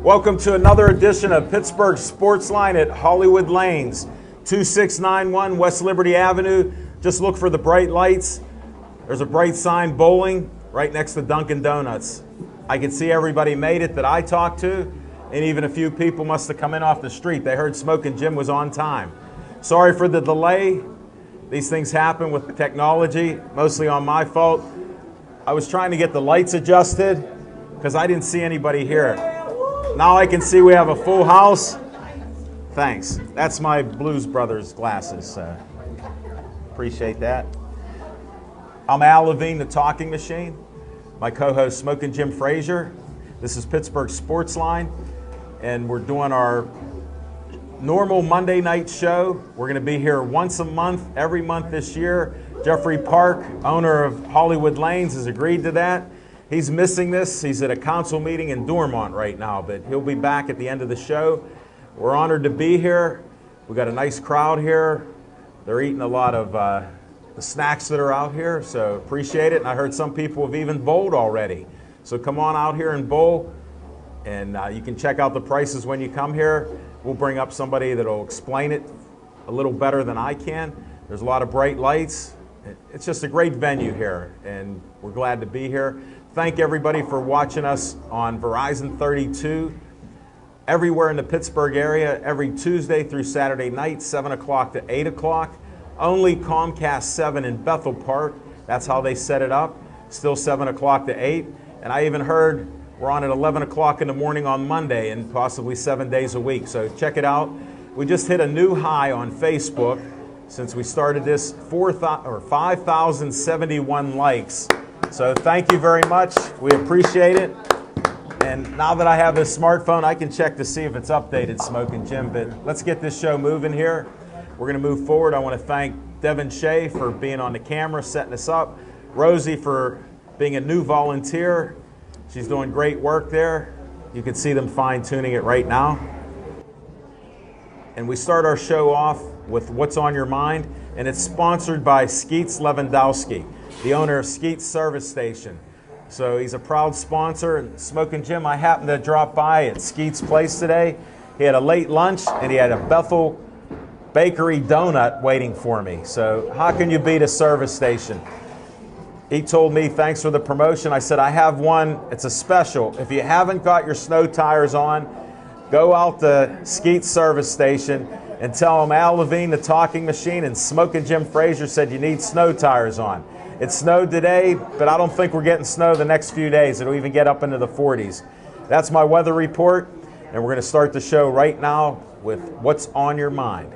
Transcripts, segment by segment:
Welcome to another edition of Pittsburgh Sportsline at Hollywood Lanes, 2691 West Liberty Avenue. Just look for the bright lights. There's a bright sign, bowling, right next to Dunkin' Donuts. I can see everybody made it that I talked to, and even a few people must have come in off the street. They heard Smokin' Jim was on time. Sorry for the delay. These things happen with technology, mostly on my fault. I was trying to get the lights adjusted because I didn't see anybody here. Now I can see we have a full house. Thanks. That's my Blues Brothers glasses. Appreciate that. I'm Al Levine, the Talking Machine. My co-host, Smokin' Jim Frazier. This is Pittsburgh Sportsline, and we're doing our normal Monday night show. We're going to be here once a month, every month this year. Jeffrey Park, owner of Hollywood Lanes, has agreed to that. He's missing this. He's at a council meeting in Dormont right now, but he'll be back at the end of the show. We're honored to be here. We've got a nice crowd here. They're eating a lot of the snacks that are out here, so appreciate it. And I heard some people have even bowled already. So come on out here and bowl, and you can check out the prices when you come here. We'll bring up somebody that'll explain it a little better than I can. There's a lot of bright lights. It's just a great venue here, and we're glad to be here. Thank everybody for watching us on Verizon 32, everywhere in the Pittsburgh area, every Tuesday through Saturday night, 7 o'clock to 8 o'clock. Only Comcast 7 in Bethel Park. That's how they set it up. Still 7 o'clock to 8. And I even heard we're on at 11 o'clock in the morning on Monday and possibly 7 days a week. So check it out. We just hit a new high on Facebook since we started this, 5,071 likes. So thank you very much. We appreciate it. And now that I have this smartphone, I can check to see if it's updated, Smokin' Jim. But let's get this show moving here. We're going to move forward. I want to thank Devin Shea for being on the camera, setting us up. Rosie for being a new volunteer. She's doing great work there. You can see them fine-tuning it right now. And we start our show off with What's on Your Mind, and it's sponsored by Skeets Lewandowski, the owner of Skeets Service Station. So he's a proud sponsor. And Smokin' Jim, I happened to drop by at Skeets' place today. He had a late lunch, and he had a Bethel Bakery donut waiting for me. So how can you beat a service station? He told me, thanks for the promotion. I said, I have one. It's a special. If you haven't got your snow tires on, go out to Skeets Service Station and tell them Al Levine, the Talking Machine, and Smokin' Jim Frazier said you need snow tires on. It snowed today, but I don't think we're getting snow the next few days. It'll even get up into the 40s. That's my weather report, and we're going to start the show right now with What's on Your Mind.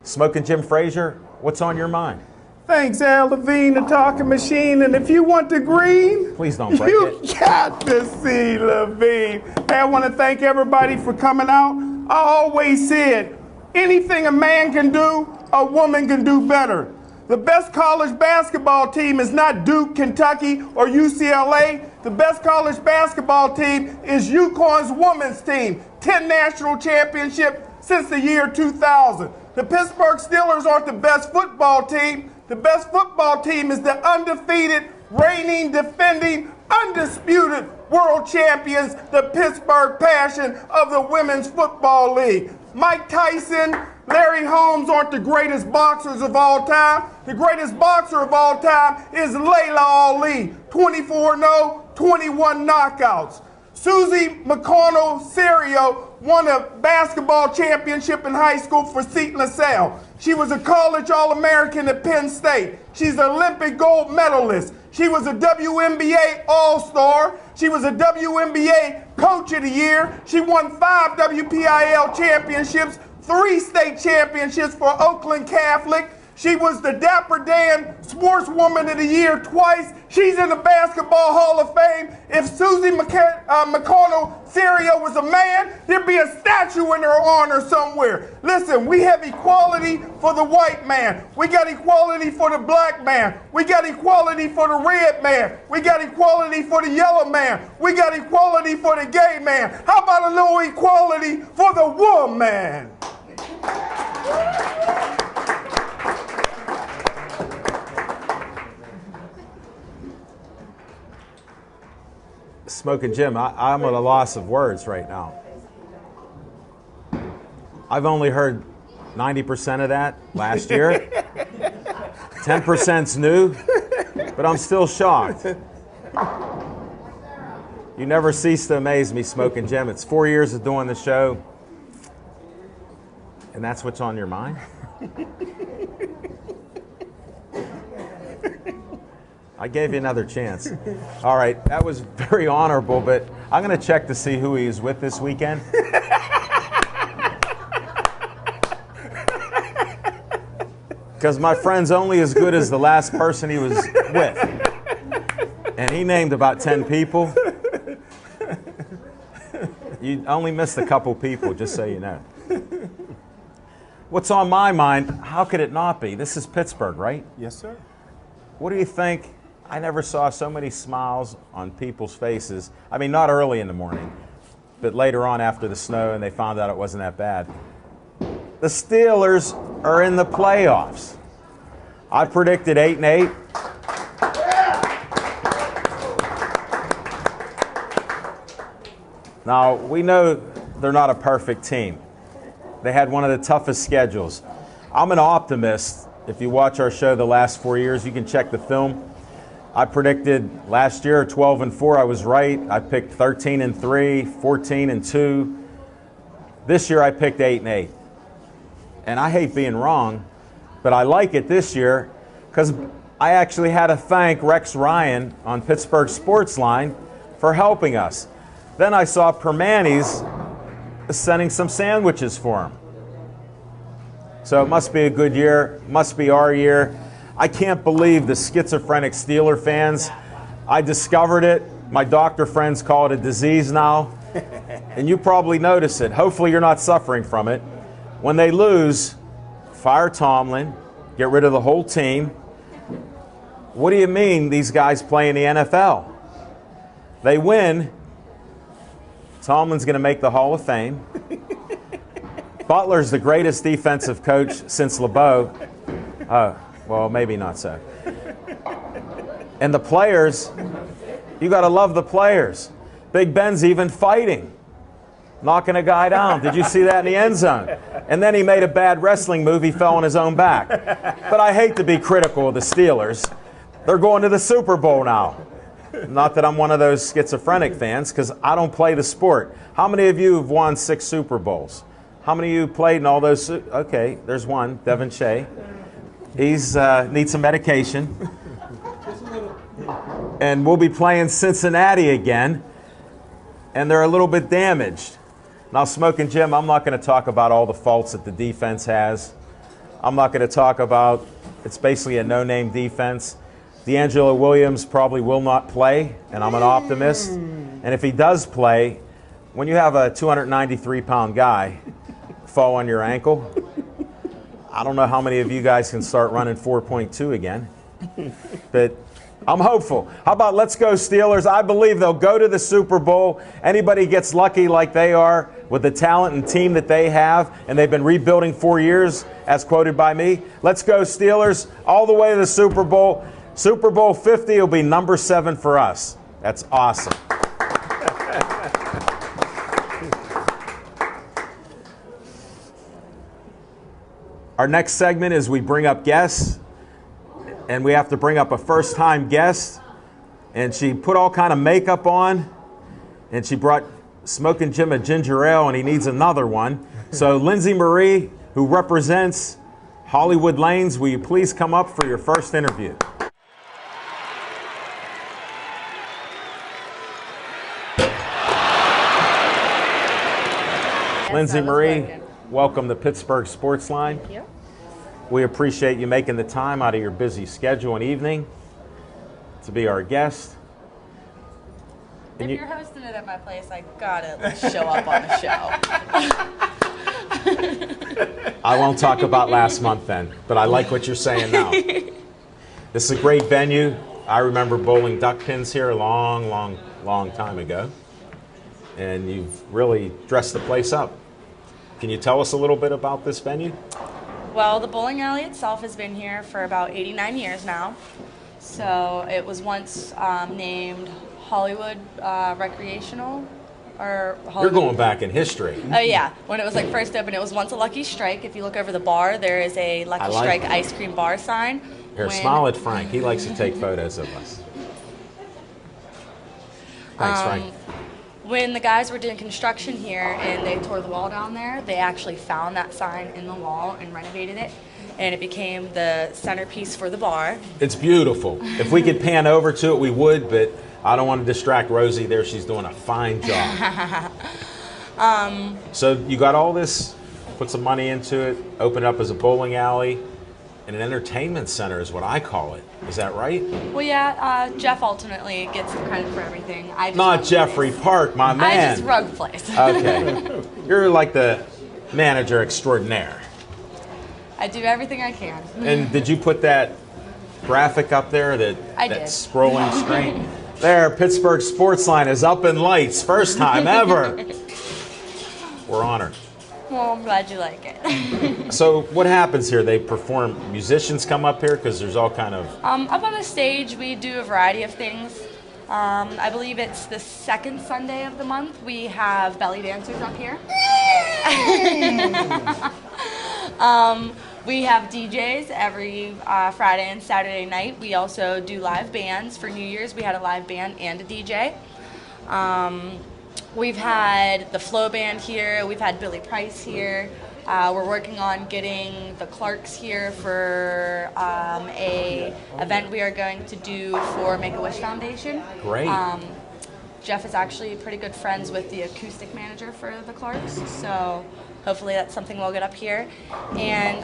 Smokin' Jim Frazier, what's on your mind? Thanks, Al Levine, the Talking Machine. And if you want the green, please don't break you got to see Levine. Hey, I want to thank everybody for coming out. I always said, anything a man can do, a woman can do better. The best college basketball team is not Duke, Kentucky, or UCLA. The best college basketball team is UConn's women's team. 10 national championships since the year 2000. The Pittsburgh Steelers aren't the best football team. The best football team is the undefeated, reigning, defending, undisputed world champions, the Pittsburgh Passion of the Women's Football League. Mike Tyson, Larry Holmes aren't the greatest boxers of all time. The greatest boxer of all time is Layla Ali, 24-0, 21 knockouts. Susie McConnell-Serio won a basketball championship in high school for Seton LaSalle. She was a college All-American at Penn State. She's an Olympic gold medalist. She was a WNBA All-Star. She was a WNBA Coach of the Year. She won 5 WPIAL championships, 3 state championships for Oakland Catholic. She was the Dapper Dan Sportswoman of the Year twice. She's in the Basketball Hall of Fame. If Susie McConnell-Serio was a man, there'd be a statue in her honor somewhere. Listen, we have equality for the white man. We got equality for the black man. We got equality for the red man. We got equality for the yellow man. We got equality for the gay man. How about a little equality for the woman? Smoking Jim, I'm at a loss of words right now. I've only heard 90% of that last year. 10%'s new, but I'm still shocked. You never cease to amaze me, Smoking Jim. It's 4 years of doing the show, and that's what's on your mind? I gave you another chance. All right, that was very honorable, but I'm going to check to see who he is with this weekend. Because my friend's only as good as the last person he was with. And he named about 10 people. You only missed a couple people, just so you know. What's on my mind, how could it not be? This is Pittsburgh, right? Yes, sir. What do you think? I never saw so many smiles on people's faces. I mean, not early in the morning, but later on after the snow and they found out it wasn't that bad. The Steelers are in the playoffs. I predicted 8-8. Now, we know they're not a perfect team. They had one of the toughest schedules. I'm an optimist. If you watch our show the last 4 years, you can check the film. I predicted last year 12-4. I was right. I picked 13-3, 14-2. This year I picked 8-8. And I hate being wrong, but I like it this year because I actually had to thank Rex Ryan on Pittsburgh Sportsline for helping us. Then I saw Permanis sending some sandwiches for him. So it must be a good year, must be our year. I can't believe the schizophrenic Steeler fans. I discovered it. My doctor friends call it a disease now. And you probably notice it. Hopefully you're not suffering from it. When they lose, fire Tomlin, get rid of the whole team. What do you mean these guys play in the NFL? They win. Tomlin's going to make the Hall of Fame. Butler's the greatest defensive coach since LeBeau. Well, maybe not so. And the players, you got to love the players. Big Ben's even fighting, knocking a guy down. Did you see that in the end zone? And then he made a bad wrestling move. He fell on his own back. But I hate to be critical of the Steelers. They're going to the Super Bowl now. Not that I'm one of those schizophrenic fans, because I don't play the sport. How many of you have won 6 Super Bowls? How many of you played in all those? Okay, there's one, Devin Shea. He's needs some medication. And we'll be playing Cincinnati again, and they're a little bit damaged. Now, Smoking Jim, I'm not going to talk about all the faults that the defense has. I'm not going to talk about, it's basically a no-name defense. D'Angelo Williams probably will not play, and I'm an optimist. And if he does play, when you have a 293-pound guy fall on your ankle, I don't know how many of you guys can start running 4.2 again. But I'm hopeful. How about let's go Steelers? I believe they'll go to the Super Bowl. Anybody gets lucky like they are with the talent and team that they have, and they've been rebuilding 4 years, as quoted by me. Let's go Steelers all the way to the Super Bowl. Super Bowl 50 will be number 7 for us. That's awesome. Our next segment is we bring up guests, and we have to bring up a first-time guest. And she put all kind of makeup on, and she brought Smoking Jim a ginger ale, and he needs another one. So Lindsay Marie, who represents Hollywood Lanes, will you please come up for your first interview? Lindsay Marie, welcome to Pittsburgh Sportsline. Thank you. We appreciate you making the time out of your busy schedule and evening to be our guest. If you're hosting it at my place, I gotta show up on the show. I won't talk about last month then, but I like what you're saying now. This is a great venue. I remember bowling duck pins here a long, long, long time ago. And you've really dressed the place up. Can you tell us a little bit about this venue? Well, the bowling alley itself has been here for about 89 years now. So it was once named Hollywood Recreational. Or Hollywood. You're going back in history. Oh yeah, when it was like first open, it was once a Lucky Strike. If you look over the bar, there is a Lucky Strike ice cream bar sign. Here, smile at Frank. He likes to take photos of us. Thanks, Frank. When the guys were doing construction here and they tore the wall down there, they actually found that sign in the wall and renovated it, and it became the centerpiece for the bar. It's beautiful. If we could pan over to it, we would, but I don't want to distract Rosie there. She's doing a fine job. So you got all this, put some money into it, open it up as a bowling alley, and an entertainment center is what I call it. Is that right? Well, yeah, Jeff ultimately gets the credit for everything. I just Not Jeffrey Park, my man. I just run the place. Okay. You're like the manager extraordinaire. I do everything I can. And did you put that graphic up there, I that did. scrolling screen? There, Pittsburgh Sportsline is up in lights. First time ever. We're honored. Well, I'm glad you like it. So what happens here? They perform, musicians come up here because there's all kind of... Up on the stage, we do a variety of things. I believe it's the second Sunday of the month. We have belly dancers up here. We have DJs every Friday and Saturday night. We also do live bands. For New Year's, we had a live band and a DJ. We've had the Flow Band here. We've had Billy Price here. We're working on getting the Clarks here for a event we are going to do for Make-A-Wish Foundation. Great. Jeff is actually pretty good friends with the acoustic manager for the Clarks, so hopefully that's something we'll get up here. And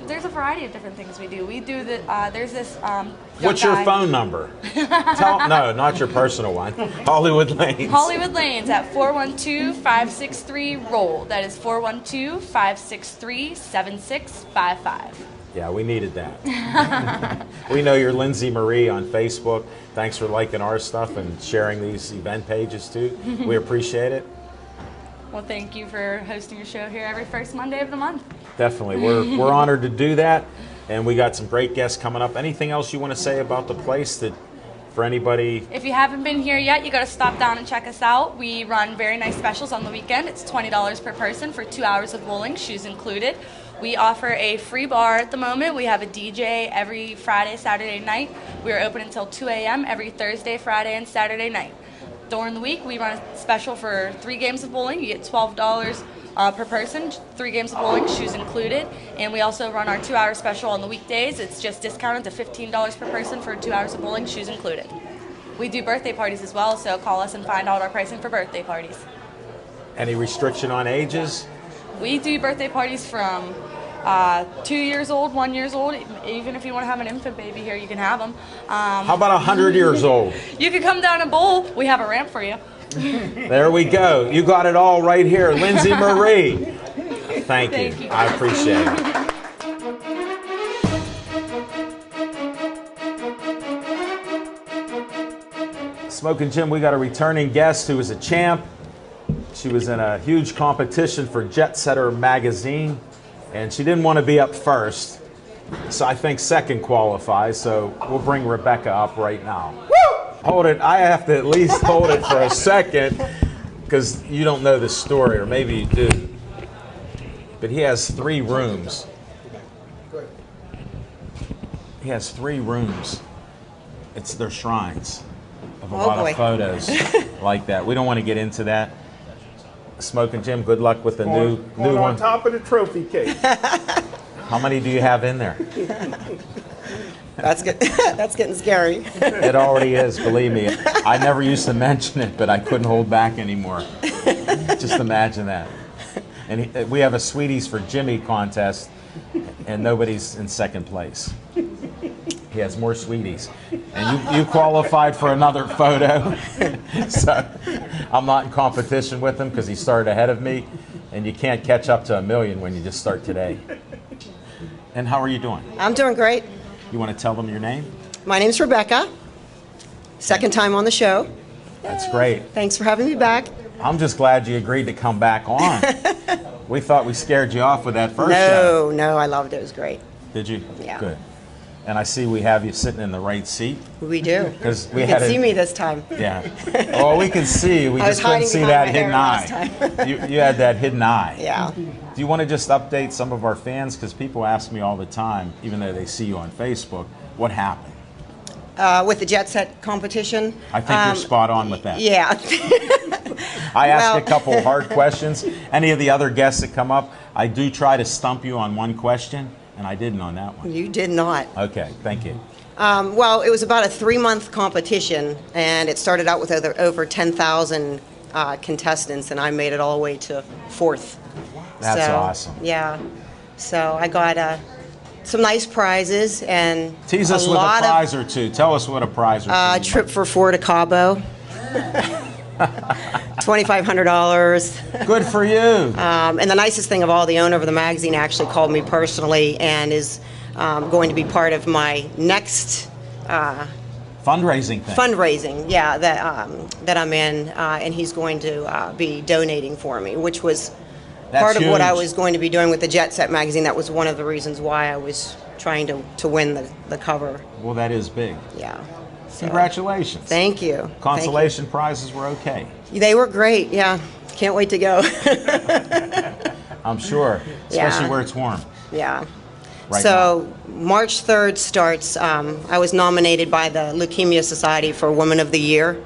there's a variety of different things we do. We do the, there's this What's your phone number? No, not your personal one. Hollywood Lanes. Hollywood Lanes at 412-563-ROLL. That is 412-563-7655. Yeah, we needed that. We know you're Lindsay Marie on Facebook. Thanks for liking our stuff and sharing these event pages too. We appreciate it. Well, thank you for hosting your show here every first Monday of the month. Definitely. We're honored to do that, and we got some great guests coming up. Anything else you want to say about the place that for anybody? If you haven't been here yet, you got to stop down and check us out. We run very nice specials on the weekend. It's $20 per person for 2 hours of bowling, shoes included. We offer a free bar at the moment. We have a DJ every Friday, Saturday night. We are open until 2 a.m. every Thursday, Friday, and Saturday night. During the week, we run a special for 3 games of bowling. You get $12 per person, 3 games of bowling, shoes included. And we also run our 2-hour special on the weekdays. It's just discounted to $15 per person for 2 hours of bowling, shoes included. We do birthday parties as well, so call us and find out our pricing for birthday parties. Any restriction on ages? We do birthday parties from 2 years old, 1 year old. Even if you want to have an infant baby here, you can have them. How about 100 years old? You can come down and bowl. We have a ramp for you. There we go. You got it all right here. Lindsay Marie. Thank you. I appreciate it. Smoking Jim, we got a returning guest who is a champ. She was in a huge competition for Jet Setter magazine, and she didn't want to be up first. So I think second qualifies, so we'll bring Rebecca up right now. Woo! Hold it. I have to at least hold it for a second because you don't know the story, or maybe you do. But he has 3 rooms. He has 3 rooms. It's their shrines of a lot of photos like that. We don't want to get into that. Smoking Jim, good luck with the new one. On top of the trophy case. How many do you have in there? That's good. That's getting scary. It already is, believe me. I never used to mention it, but I couldn't hold back anymore. Just imagine that. And we have a Sweeties for Jimmy contest, and nobody's in second place. He has more Sweeties. And you qualified for another photo. So I'm not in competition with him because he started ahead of me, and you can't catch up to 1 million when you just start today. And how are you doing? I'm doing great. You want to tell them your name? My name's Rebecca. Second time on the show. That's great. Thanks for having me back. I'm just glad you agreed to come back on. We thought we scared you off with that first show. No, I loved it. It was great. Did you? Yeah. Good. And I see we have you sitting in the right seat. We do. Because we you had can see me this time. Yeah. Oh, we can see you. We just couldn't see that hidden eye. You had that hidden eye. Yeah. Do you want to just update some of our fans? Because people ask me all the time, even though they see you on Facebook, what happened? With the jet set competition. I think you're spot on with that. Yeah. I ask a couple hard questions. Any of the other guests that come up, I do try to stump you on one question, and I didn't on that one. You did not. Okay, thank you. Well, it was about a 3-month competition, and it started out with over 10,000 contestants, and I made it all the way to 4th. That's awesome. Yeah. So I got some nice prizes and tease us with a prize or two. Tell us what a prize or two. A trip for 4 to Cabo. $2,500. Good for you. And the nicest thing of all, the owner of the magazine actually called me personally and is going to be part of my next fundraising thing. Fundraising, yeah, that I'm in, and he's going to be donating for me, which was part of what I was going to be doing with the Jet Set magazine. That was one of the reasons why I was trying to win the cover. Well, that is big. Yeah. So, congratulations. Thank you. Consolation prizes were okay. They were great, yeah. Can't wait to go. I'm sure, especially where it's warm. Yeah. Right so March 3rd starts, I was nominated by the Leukemia Society for Woman of the Year.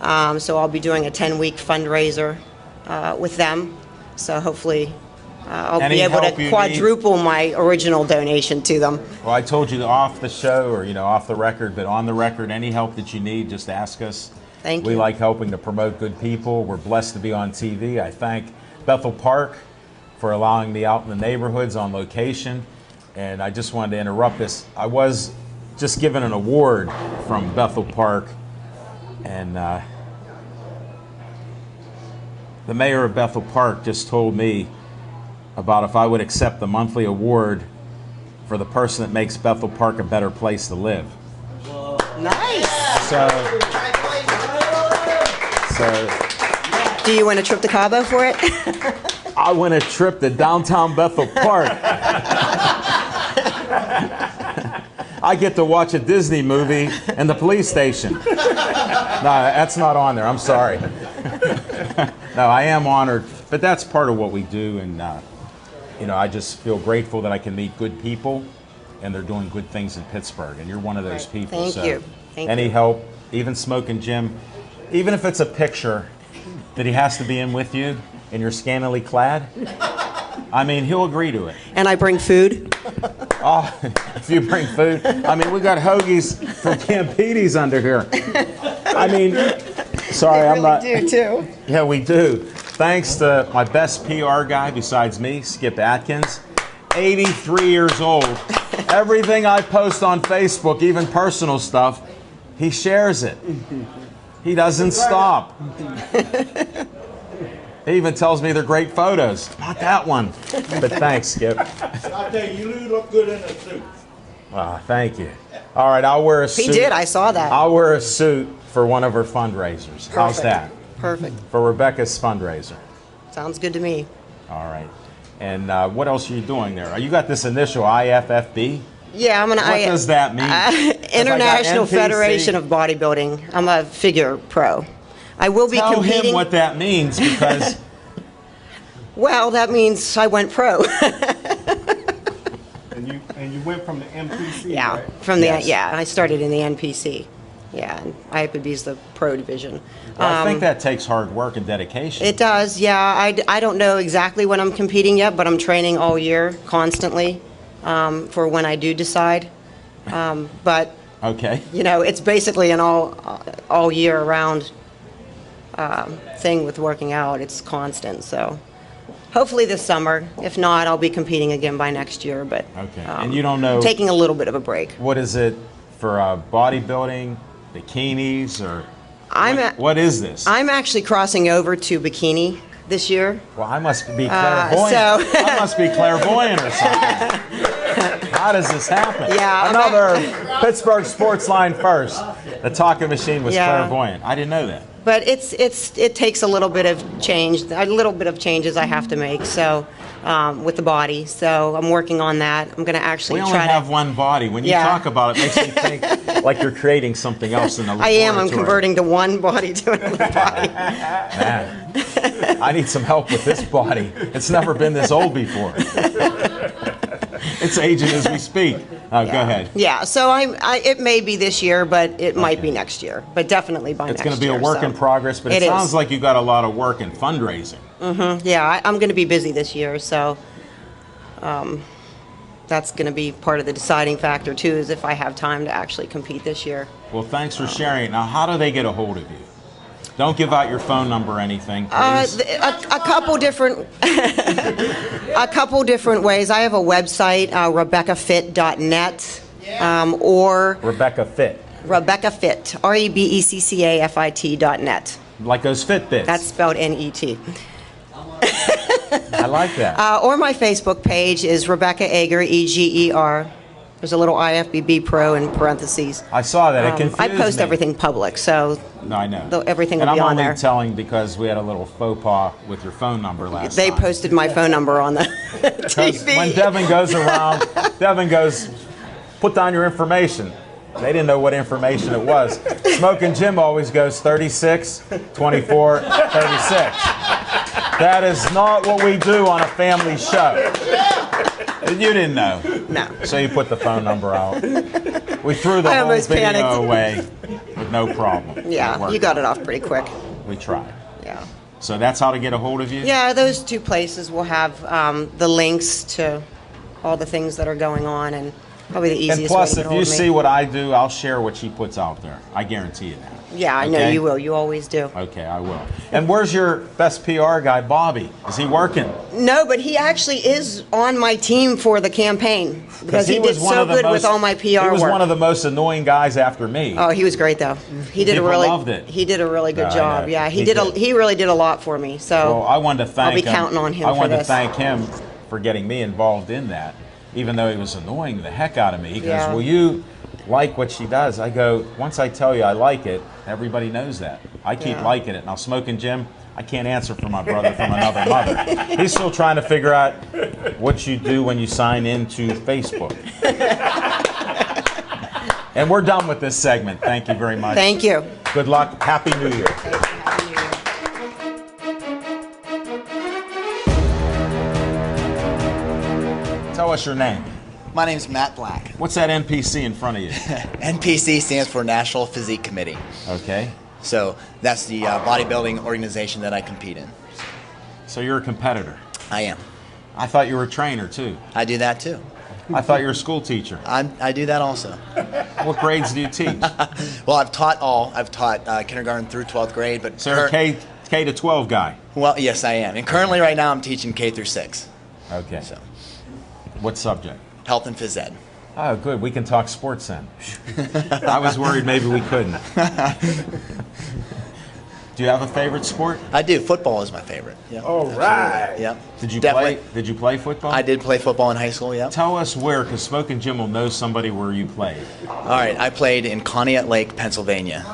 So I'll be doing a 10-week fundraiser with them. So hopefully I'll be able to quadruple my original donation to them. Well, I told you off the show or, off the record, but on the record, any help that you need, just ask us. Thank you. We like helping to promote good people. We're blessed to be on TV. I thank Bethel Park for allowing me out in the neighborhoods on location. And I just wanted to interrupt this. I was just given an award from Bethel Park, and the mayor of Bethel Park just told me about if I would accept the monthly award for the person that makes Bethel Park a better place to live. Nice. So do you win a trip to Cabo for it? I win a trip to downtown Bethel Park. I get to watch a Disney movie in the police station. No, that's not on there. I'm sorry. No, I am honored, but that's part of what we do, and I just feel grateful that I can meet good people, and they're doing good things in Pittsburgh, and you're one of those people. Thank you. Any help, even Smoking Jim, even if it's a picture that he has to be in with you, and you're scantily clad, I mean, he'll agree to it. And I bring food. Oh, if you bring food. I mean, we got hoagies from Campede's under here. I mean, sorry, I'm not. We do, too. Yeah, we do. Thanks to my best PR guy besides me, Skip Atkins, 83 years old. Everything I post on Facebook, even personal stuff, he shares it. He doesn't stop. He even tells me they're great photos. Not that one. But thanks, Skip. I'll tell you, you look good in a suit. Thank you. All right, I'll wear a suit. He did, I saw that. I'll wear a suit for one of her fundraisers. Perfect. How's that? Perfect. For Rebecca's fundraiser. Sounds good to me. All right. And what else are you doing there? You got this initial IFFB? Yeah, I'm gonna. What does that mean? International Federation of Bodybuilding. I'm a figure pro. I will be competing. Tell him what that means, because. Well, that means I went pro. And you went from the NPC. Yeah, right? from the I started in the NPC. Yeah, and IFBB is the pro division. Well, I think that takes hard work and dedication. It does, yeah. I don't know exactly when I'm competing yet, but I'm training all year constantly for when I do decide. But okay, it's basically an all year round thing with working out. It's constant, so hopefully this summer. If not, I'll be competing again by next year. But okay, and you don't know, taking a little bit of a break. What is it for bodybuilding, bikinis, or what is this? I'm actually crossing over to bikini this year. Well, I must be clairvoyant. I must be clairvoyant or something. How does this happen? Yeah, another Pittsburgh Sportsline first. The talking machine was clairvoyant. I didn't know that. But it takes a little bit of change, a little bit of changes I have to make. So with the body. So I'm working on that. I'm going to actually We only try have to. one body. When you Yeah. talk about it, it makes me think like you're creating something else in the I laboratory. am. I'm converting to one body to another body. Man, I need some help with this body. It's never been this old before. It's aging as we speak. Go ahead. Yeah. So it may be this year, but it might be next year. But definitely by It's next year. going to be a work so. in progress, but it It sounds is. like you got a lot of work in fundraising. Yeah, I'm going to be busy this year, so that's going to be part of the deciding factor too. Is if I have time to actually compete this year. Well, thanks for sharing it. Now, how do they get a hold of you? Don't give out your phone number or anything, please. A couple different a couple different ways. I have a website, RebeccaFit.net, or Rebecca Fit. RebeccaFit, RebeccaFit.net. Like those Fitbits. That's spelled N-E-T. I like that. Or my Facebook page is Rebecca Eger, E-G-E-R. There's a little IFBB Pro in parentheses. I saw that. It confused I post me. everything public, so No, I know. everything will and be I'm on only there. telling because we had a little faux pas with your phone number last They time. posted my phone number on the Because TV. when Devin goes around, Devin goes, put down your information. They didn't know what information it was. Smoking Jim always goes 36, 24, 36. That is not what we do on a family show. You didn't know. No. So you put the phone number out. We threw the I whole almost video panicked. away with no problem. Yeah, worked you got it out. off pretty quick. We tried. Yeah. So that's how to get a hold of you? Yeah, those two places will have the links to all the things that are going on, and probably the easiest And plus, way to if get you hold of me. see what I do, I'll share what she puts out there. I guarantee you that. Yeah, I know Okay? you will. You always do. Okay, I will. And where's your best PR guy, Bobby? Is he working? No, but he actually is on my team for the campaign because he did was one so of the good with most- all my PR He was work. one of the most annoying guys after me. Oh, he was great though. He did People a really loved it. he did a really good No, I job. know. Yeah, He he did. did. He really did a lot for me. So Well, I wanted to thank I'll be him. counting on him I for wanted this. to thank him for getting me involved in that, even though he was annoying the heck out of me. He goes, Yeah. "Will you like what she does?" I go, "Once I tell you I like it, everybody knows that. I keep Yeah. liking it." Now, Smoking Jim, I can't answer for my brother from another mother. He's still trying to figure out what you do when you sign into Facebook. And we're done with this segment. Thank you very much. Thank you. Good luck. Happy New Year. Tell us your name. My name's Matt Black. What's that NPC in front of you? NPC stands for National Physique Committee. Okay. So that's the bodybuilding organization that I compete in. So you're a competitor. I am. I thought you were a trainer too. I do that too. I thought you were a school teacher. I do that also. What grades do you teach? Well, I've taught all. I've taught kindergarten through 12th grade, but So you're a K to 12 guy. well, yes, I am. And currently, right now, I'm teaching K through 6. Okay. So What subject? health and phys ed. Oh, good. We can talk sports then. I was worried maybe we couldn't. Do you have a favorite sport? I do. Football is my favorite. Yeah. All right. Yep. Did you Definitely. play? Did you play football? I did play football in high school. Yeah. Tell us where, because Smoking Jim will know somebody where you played. All right. I played in Conneaut Lake, Pennsylvania.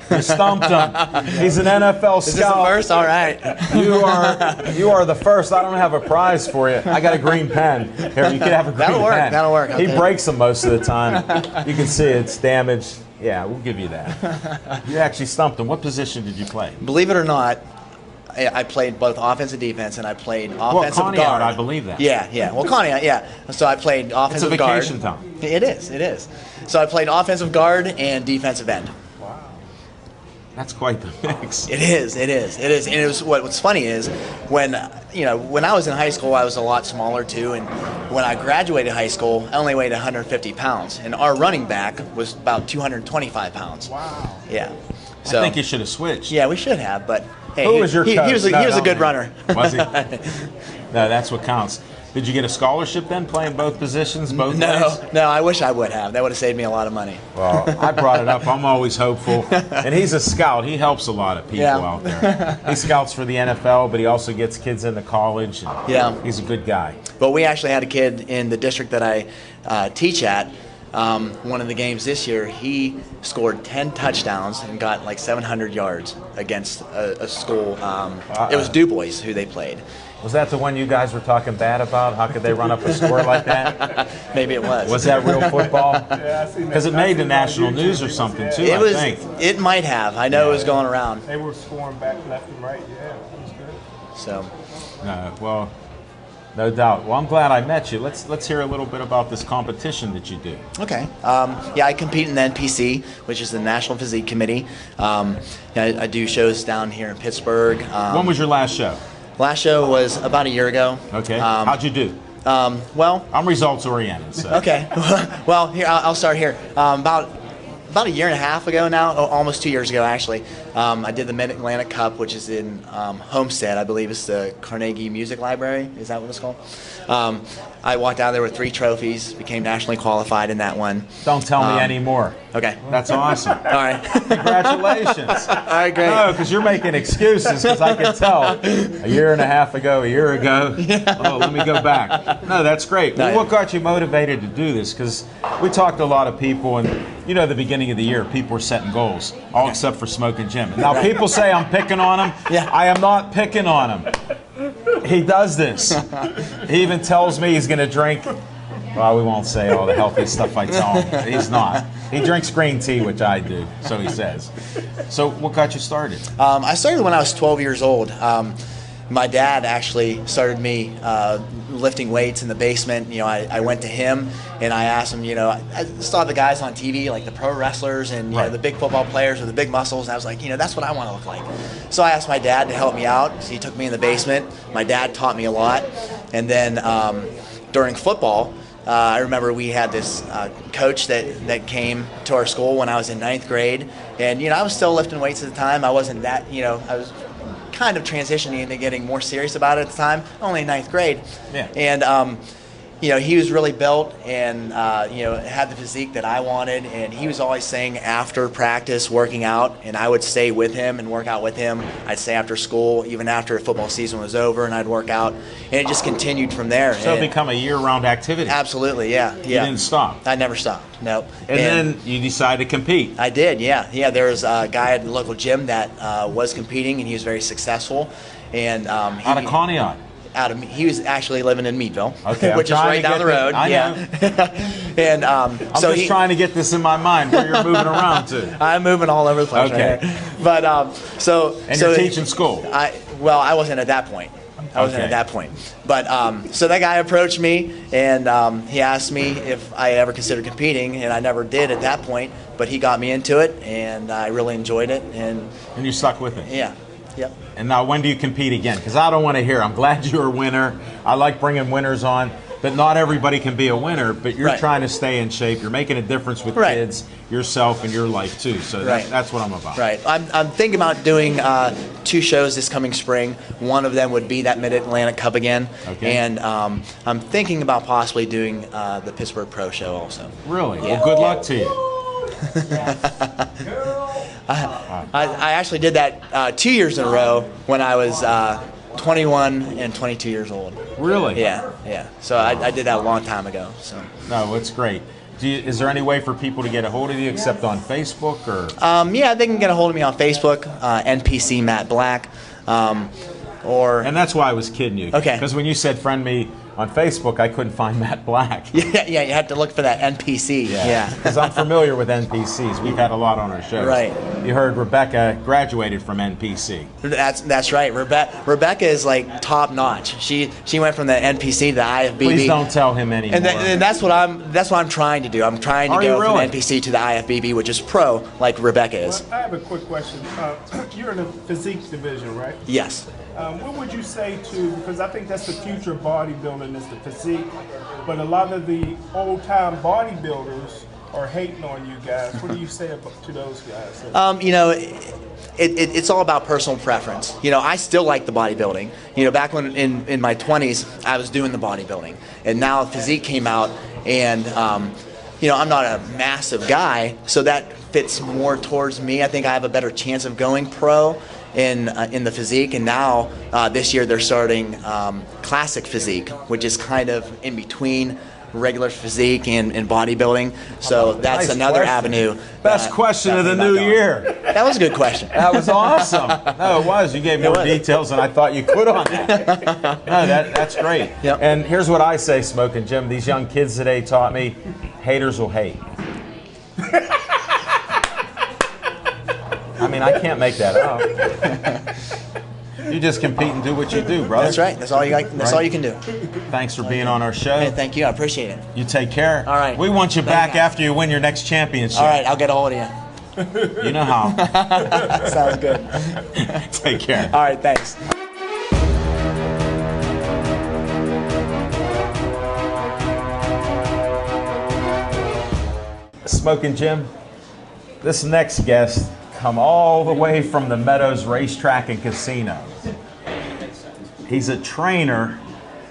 You stumped him. He's an NFL Is this the scout. first? All right. You are the first. I don't have a prize for you. I got a green pen. Here, you can have a green That'll work, pen. that'll work, He okay. breaks them most of the time. You can see it's damaged. Yeah, we'll give you that. You actually stumped him. What position did you play? Believe it or not, I played both offense and defense, and I played offensive Conneaut, guard. I believe that. Yeah. Well, Conneaut, yeah. So I played offensive guard. vacation time. It is. So I played offensive guard and defensive end. That's quite the mix. It is. And it was what's funny is when I was in high school, I was a lot smaller too, and when I graduated high school, I only weighed 150 pounds, and our running back was about 225 pounds. Wow. Yeah. So I think you should have switched. yeah, we should have, but hey, Who was your he coach? was a No, good runner. Was he? No, that's what counts. Did you get a scholarship then, playing both positions, both ways? No, I wish I would have. That would have saved me a lot of money. Well, I brought it up. I'm always hopeful. And he's a scout. He helps a lot of people Yeah. out there. He scouts for the NFL, but he also gets kids into college. And Yeah. He's a good guy. But we actually had a kid in the district that I teach at. One of the games this year, he scored 10 touchdowns and got like 700 yards against a school. It was Du Bois who they played. Was that the one you guys were talking bad about? How could they run up a score like that? Maybe it was. Was that real football? Yeah, I seen that. Because it made the national news or something too, I think. It might have. I know it was going around. They were scoring back left and right. Yeah, it was good. So. Well, no doubt. Well, I'm glad I met you. Let's hear a little bit about this competition that you do. Okay. I compete in the NPC, which is the National Physique Committee. I do shows down here in Pittsburgh. When was your last show? Last show was about a year ago. Okay. How'd you do? Well, I'm results oriented. So. Okay. Well, here I'll start here. About a year and a half ago now, almost 2 years ago actually, I did the Mid-Atlantic Cup, which is in Homestead. I believe it's the Carnegie Music Library. Is that what it's called? I walked out there with 3 trophies, became nationally qualified in that one. Don't tell me any more. Okay. That's awesome. All right. Congratulations. All right, great. No, because you're making excuses, because I can tell a year and a half ago, a year ago. Yeah. Oh, let me go back. No, that's great. Well, what got you motivated to do this? Because we talked to a lot of people, and the beginning of the year, people were setting goals, all except for Smoke and Jim. And now people say I'm picking on him. Yeah. I am not picking on him. He does this. He even tells me he's going to drink. Well, we won't say all the healthy stuff I tell him. He's not. He drinks green tea, which I do, so he says. So what got you started? I started when I was 12 years old. My dad actually started me lifting weights in the basement. I went to him and I asked him, I saw the guys on TV, like the pro wrestlers and the big football players with the big muscles, and I was like, that's what I want to look like. So I asked my dad to help me out. So he took me in the basement. My dad taught me a lot. And then during football, I remember we had this coach that came to our school when I was in 9th grade. And, I was still lifting weights at the time. I wasn't that, I was kind of transitioning into getting more serious about it at the time, only in 9th grade. Yeah. And, he was really built and, had the physique that I wanted. And he was always saying after practice, working out, and I would stay with him and work out with him. I'd stay after school, even after football season was over, and I'd work out. And it just continued from there. So it become a year-round activity. Absolutely, yeah. You didn't stop. I never stopped, nope. And then you decided to compete. I did, yeah. Yeah, there was a guy at the local gym that was competing, and he was very successful. And out of Conneaut. He was actually living in Meadville, okay, which is right down the road. I know. And I'm just trying to get this in my mind where you're moving around to. I'm moving all over the place. Okay. Right, but And you're teaching school. I wasn't at that point. At that point. But so that guy approached me and he asked me if I ever considered competing, and I never did at that point. But he got me into it, and I really enjoyed it. And you stuck with it. Yeah. Yep. And now when do you compete again? Because I don't want to hear. I'm glad you're a winner. I like bringing winners on. But not everybody can be a winner, but you're trying to stay in shape. You're making a difference with kids, yourself, and your life too. So that's what I'm about. Right. I'm thinking about doing 2 shows this coming spring. One of them would be that Mid-Atlantic Cup again. Okay. And I'm thinking about possibly doing the Pittsburgh Pro Show also. Really? Yeah. Well, good luck to you. I actually did that 2 years in a row when I was 21 and 22 years old. Really? Yeah. So I did that a long time ago. So. No, it's great. Is there any way for people to get a hold of you except on Facebook or? Yeah, they can get a hold of me on Facebook, NPC Matt Black, or. And that's why I was kidding you. Okay. Because when you said friend me on Facebook, I couldn't find Matt Black. Yeah, you have to look for that NPC. Yeah. Because I'm familiar with NPCs. We've had a lot on our show. Right. You heard Rebecca graduated from NPC. That's right. Rebecca is like top notch. She went from the NPC to the IFBB. Please don't tell him anymore. And that's what I'm trying to do. I'm trying to go from the NPC to the IFBB, which is pro, like Rebecca is. I have a quick question. You're in the physique division, right? Yes. What would you say because I think that's the future of bodybuilding is the physique, but a lot of the old-time bodybuilders are hating on you guys. What do you say to those guys? It's all about personal preference. I still like the bodybuilding. Back when in my 20s, I was doing the bodybuilding, and now physique came out, and I'm not a massive guy, so that fits more towards me. I think I have a better chance of going pro in the physique, and now this year they're starting classic physique, which is kind of in between regular physique and bodybuilding. So that's Nice another question. avenue. Best question of the new year. That was a good question. That was awesome. No, it was. You gave more details than I thought you could on that. No, that's great. Yep. And here's what I say, Smoking Jim. These young kids today taught me, haters will hate. I mean, I can't make that up. You just compete and do what you do, brother. That's right. That's all you got. That's all you can do. Thanks for being on our show. Hey, thank you. I appreciate it. You take care. All right. We want you back you. after you win your next championship. All right, I'll get a hold of you. You know how. Sounds good. Take care. All right, thanks. Smoking Jim, this next guest come all the way from the Meadows Racetrack and Casino. He's a trainer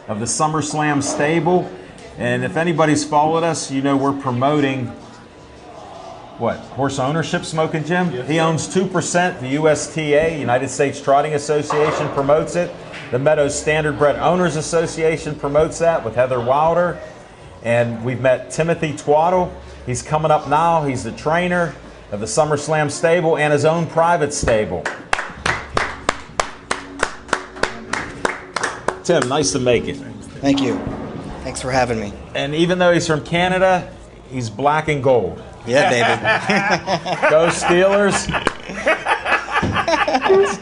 of the SummerSlam stable, and if anybody's followed us, you know we're promoting what, horse ownership, Smoking Jim? Yes, he owns 2%. The USTA, United States Trotting Association, promotes it. The Meadows Standardbred Owners Association promotes that with Heather Wilder. And we've met Timothy Twaddle. He's coming up now. He's the trainer of the SummerSlam stable and his own private stable. Tim, nice to make it. Thank you. Thanks for having me. And even though he's from Canada, he's black and gold. Yeah, baby. Go Steelers.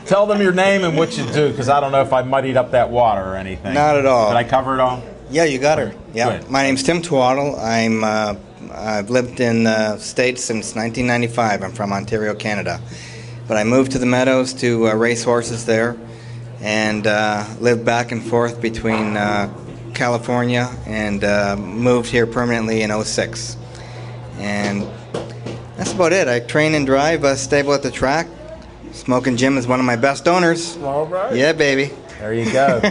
Tell them your name and what you do, because I don't know if I muddied up that water or anything. Not at all. Did I cover it all? Yeah, you got her. Yeah. Good. My name's Tim Twaddle. I've lived in the States since 1995. I'm from Ontario, Canada. But I moved to the Meadows to race horses there and lived back and forth between California and moved here permanently in 06. And that's about it. I train and drive a stable at the track. Smoking Jim is one of my best owners. All right. Yeah, baby. There you go.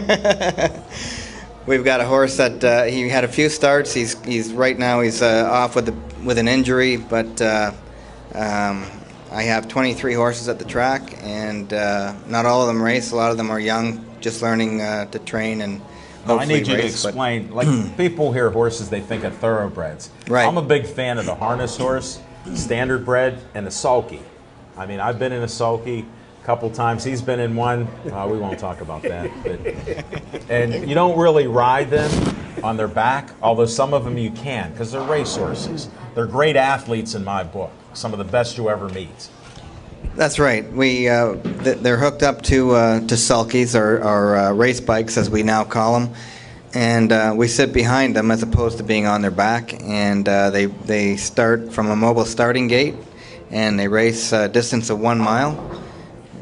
We've got a horse that he had a few starts. He's right now he's off with an injury, but I have 23 horses at the track, and not all of them race. A lot of them are young, just learning to train and I hopefully need you race. to explain. Like people hear horses, they think of thoroughbreds. Right. I'm a big fan of the harness horse, standardbred, and the sulky. I mean, I've been in a sulky a couple times. He's been in one. We won't talk about that. But, and you don't really ride them on their back, although some of them you can, because they're race horses. They're great athletes in my book. Some of the best you ever meet. That's right. They're hooked up to sulkies or race bikes, as we now call them, and we sit behind them as opposed to being on their back. And they start from a mobile starting gate, and they race a distance of 1 mile.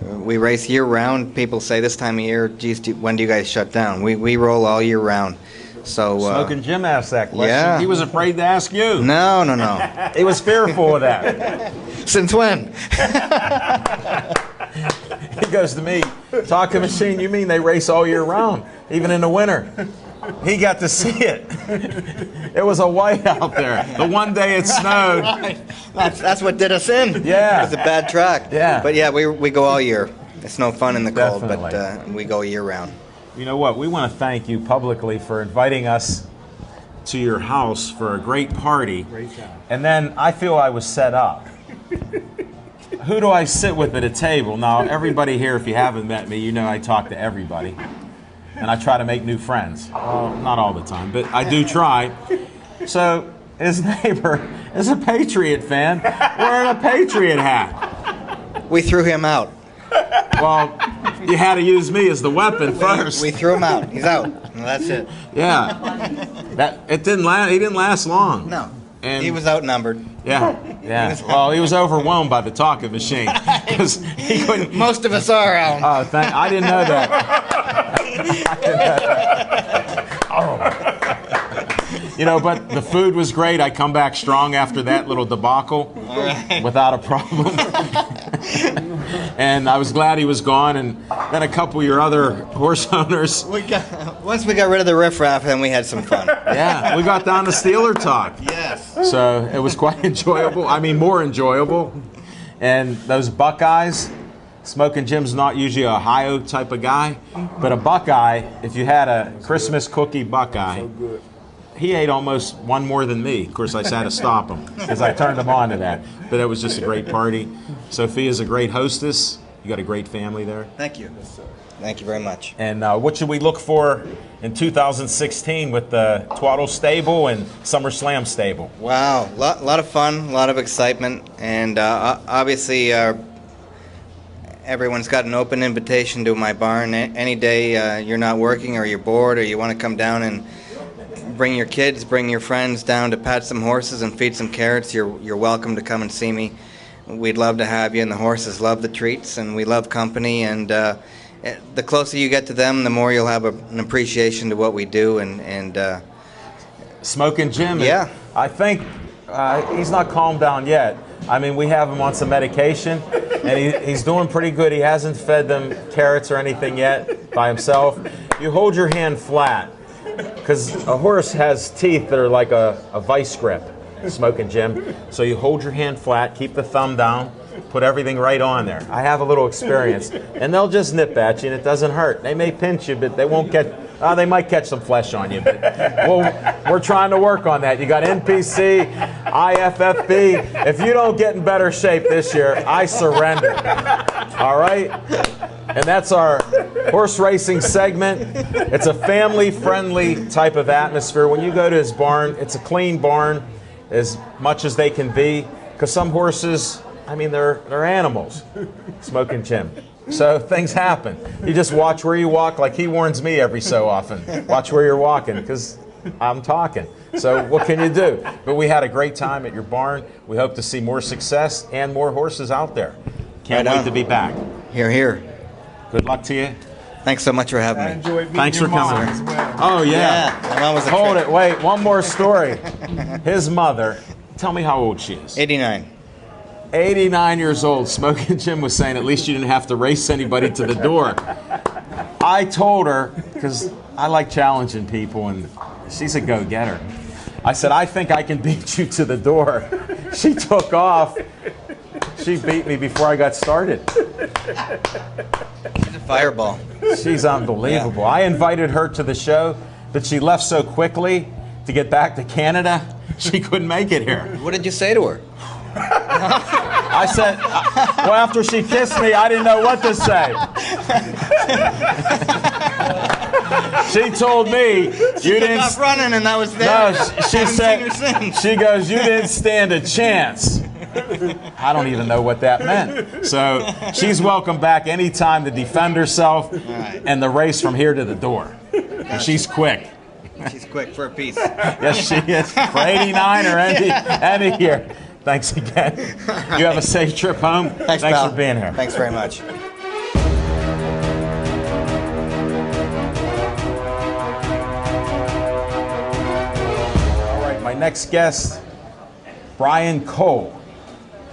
We race year round. People say this time of year, geez, when do you guys shut down? We roll all year round. So Smoking Jim asked that question. Yeah. He was afraid to ask you. No. He was fearful of that. Since when? He goes to me, talking machine, you mean they race all year round, even in the winter? He got to see it. It was a white out there. The one day it snowed. That's what did us in. Yeah. It's a bad track. Yeah. But yeah, we go all year. It's no fun in the cold, Definitely. but we go year round. You know what? We want to thank you publicly for inviting us to your house for a great party. Great job. And then I feel I was set up. Who do I sit with at a table? Now, everybody here, if you haven't met me, you know I talk to everybody. And I try to make new friends. Not all the time, but I do try. So his neighbor is a Patriot fan wearing a Patriot hat. We threw him out. Well, you had to use me as the weapon first. We threw him out. He's out. Well, that's it. Yeah. It didn't last. He didn't last long. No. And He was outnumbered. Yeah. Well, he was overwhelmed by the talking machine because he couldn't. Most of us are, Alan. Oh, I didn't know that. You know, but the food was great. I come back strong after that little debacle without a problem. And I was glad he was gone. And then a couple of your other horse owners. Once we got rid of the riffraff, then we had some fun. Yeah, we got down to Steeler talk. Yes. So it was quite enjoyable. I mean, more enjoyable. And those Buckeyes, Smoking Jim's not usually a Ohio type of guy, but a Buckeye, if you had a Christmas cookie Buckeye, he ate almost one more than me. Of course, I had to stop him because I turned him on to that. But it was just a great party. Sophia's a great hostess. You got a great family there. Thank you. Thank you very much. And what should we look for in 2016 with the Twaddle Stable and SummerSlam Stable? Wow, lot of fun, a lot of excitement, and obviously everyone's got an open invitation to my barn. Any day you're not working or you're bored or you want to come down and bring your kids, bring your friends down to pat some horses and feed some carrots, you're welcome to come and see me. We'd love to have you, and the horses love the treats, and we love company, and the closer you get to them, the more you'll have an appreciation to what we do, and Smoking Jim, yeah. I think he's not calmed down yet. I mean, we have him on some medication, and he's doing pretty good. He hasn't fed them carrots or anything yet by himself. You hold your hand flat, because a horse has teeth that are like a vice grip, Smoking Jim. So you hold your hand flat, keep the thumb down, put everything right on there. I have a little experience, and they'll just nip at you, and it doesn't hurt. They may pinch you, but they won't get. They might catch some flesh on you, but we're trying to work on that. You got NPC, IFFB. If you don't get in better shape this year, I surrender. All right? And that's our horse racing segment. It's a family-friendly type of atmosphere. When you go to his barn, it's a clean barn as much as they can be, because some horses, I mean, they're animals, Smoking Jim. So things happen. You just watch where you walk, like he warns me every so often. Watch where you're walking, because I'm talking. So what can you do? But we had a great time at your barn. We hope to see more success and more horses out there. Can't wait to be back. Here, here. Good luck to you. Thanks so much for having me. Thanks for coming. Oh, yeah. My mom was a Hold trick. it. Wait, one more story. His mother, tell me how old she is. 89. 89 years old. Smoking Jim was saying at least you didn't have to race anybody to the door. I told her, because I like challenging people, and she's a go-getter. I said, I think I can beat you to the door. She took off. She beat me before I got started. She's a fireball. She's unbelievable. Yeah. I invited her to the show, but she left so quickly to get back to Canada, she couldn't make it here. What did you say to her? I said, well, after she kissed me, I didn't know what to say. She told me, you didn't. Stop running, and that was there. No, she said, she goes, you didn't stand a chance. I don't even know what that meant. So she's welcome back anytime to defend herself and the race from here to the door. And she's quick. She's quick for a piece. Yes, she is. For 89 or any year. Thanks again. You have a safe trip home. Thanks Thanks pal. for being here. Thanks very much. All right, my next guest, Brian Cole.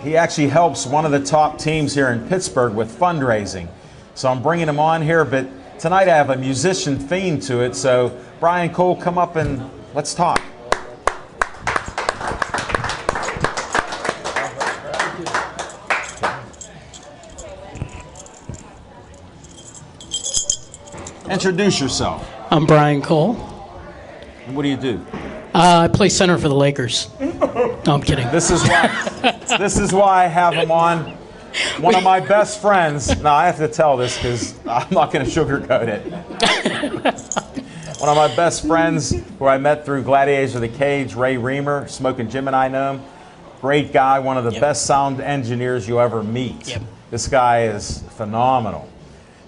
He actually helps one of the top teams here in Pittsburgh with fundraising. So I'm bringing him on here, but tonight I have a musician theme to it. So Brian Cole, come up and let's talk. Introduce yourself. I'm Brian Cole. And what do you do? I play center for the Lakers. No, I'm kidding. This is why I have him on. One of my best friends. Now I have to tell this because I'm not going to sugarcoat it. One of my best friends who I met through Gladiators of the Cage, Ray Reamer, Smoking Jim and I know him. Great guy, one of the best sound engineers you ever meet. Yep. This guy is phenomenal.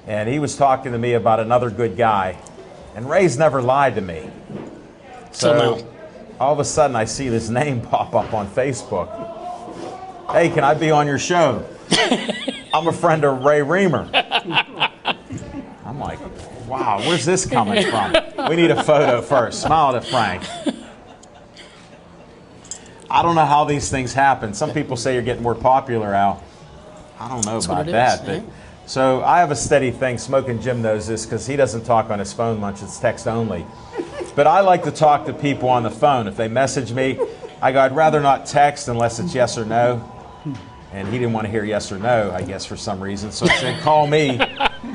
And he was talking to me about another good guy. And Ray's never lied to me. So now. All of a sudden I see this name pop up on Facebook. Hey, can I be on your show? I'm a friend of Ray Reamer. I'm like, wow, where's this coming from? We need a photo first. Smile at Frank. I don't know how these things happen. Some people say you're getting more popular, Al. I don't know about that. But so I have a steady thing. Smoking Jim knows this because he doesn't talk on his phone much. It's text only. But I like to talk to people on the phone. If they message me, I go, I'd rather not text unless it's yes or no. And he didn't want to hear yes or no, I guess, for some reason. So I said, call me.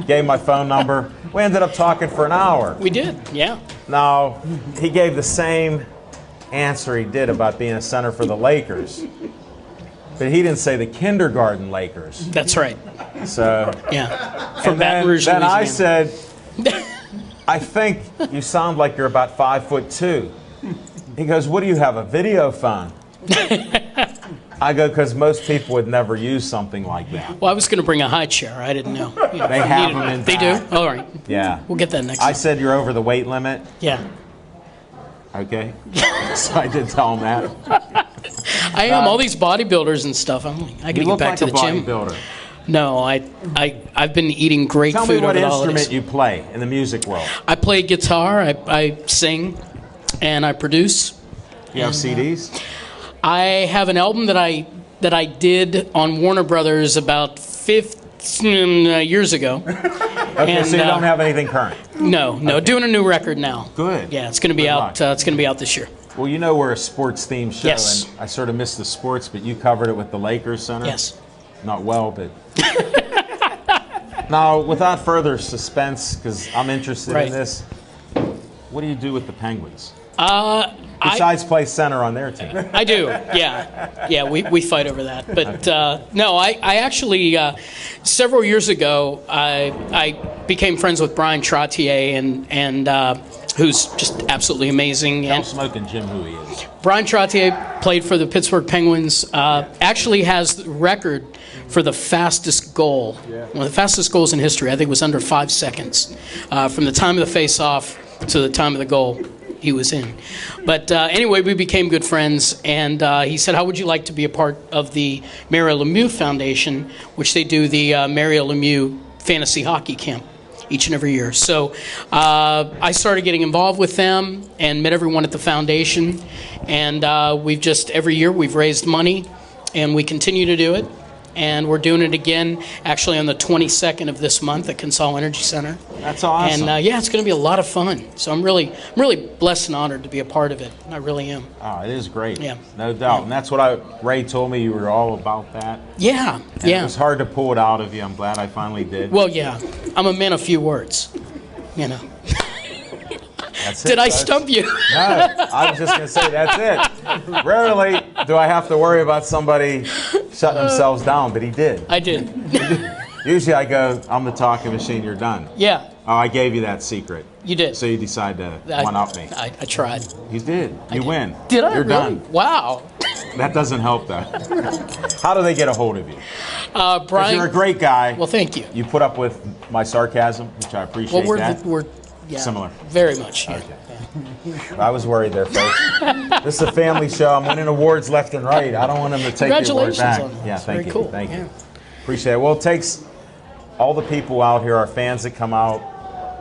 gave my phone number. We ended up talking for an hour. We did, yeah. Now, he gave the same answer he did about being a center for the Lakers. But he didn't say the kindergarten Lakers. That's right. So, yeah. From and Baton Rouge, then I Louisiana. said, I think you sound like you're about 5'2". He goes, what do you have, a video phone? I go, because most people would never use something like that. Well, I was going to bring a high chair. I didn't know. They have them in They back. do? All right. Yeah. We'll get that next I time. said you're over the weight limit. Yeah. Okay. So I did tell him that. I am. All these bodybuilders and stuff. I'm like, I got to You get look back like to a the gym. bodybuilder. No, I've been eating great Tell me food what over the holidays. instrument you play in the music world. I play guitar, I sing, and I produce. You have CDs? I have an album that I did on Warner Brothers about 15 years ago. Okay, And, so you don't have anything current. No, doing a new record now. Good. Yeah, it's going to be Good out. luck. It's going to be out this year. Well, you know we're a sports-themed show, Yes. and I sort of missed the sports, but you covered it with the Lakers Center. Yes. Not well, but... Now, without further suspense, because I'm interested Right. in this, what do you do with the Penguins? I Besides play center on their team. do. Yeah. We fight over that. But no, I actually several years ago I became friends with Brian Trottier and who's just absolutely amazing. Tell And Smoking Jim who he is. Brian Trottier played for the Pittsburgh Penguins. Actually has the record for the fastest goal. One of the fastest goals in history. I think it was under 5 seconds from the time of the face-off to the time of the goal he was in. But anyway, we became good friends, and he said, how would you like to be a part of the Mario Lemieux Foundation, which they do the Mario Lemieux Fantasy Hockey Camp each and every year. So I started getting involved with them and met everyone at the foundation, and we've just, every year we've raised money, and we continue to do it. And we're doing it again, actually, on the 22nd of this month at Consol Energy Center. That's awesome. And yeah, it's going to be a lot of fun. So I'm really blessed and honored to be a part of it. I really am. Oh, it is great. Yeah. No doubt. And that's what Ray told me, you were all about that. Yeah, And yeah. It was hard to pull it out of you. I'm glad I finally did. Well, yeah. I'm a man of few words. You know. That's it, Did I folks. stump you? No, I was just going to say that's it. Rarely do I have to worry about somebody shutting themselves down, but he did. I did. Usually I go, I'm the talking machine, you're done. Yeah, Oh, I gave you that secret. you did. So you decide to I- one-up me. I tried. You did. You win. Did I? You're really? done. Wow. That doesn't help, though. How do they get a hold of you? 'Cause Brian. you're a great guy. Well, thank you. You put up with my sarcasm, which I appreciate Well, that. we're yeah, Similar. Very much. Yeah. I was worried there, folks. This is a family show. I'm winning awards left and right. I don't want them to take the award Congratulations back. on that. Yeah, It's thank very you. cool. Thank Yeah. you. Appreciate it. Well, it takes all the people out here, our fans that come out,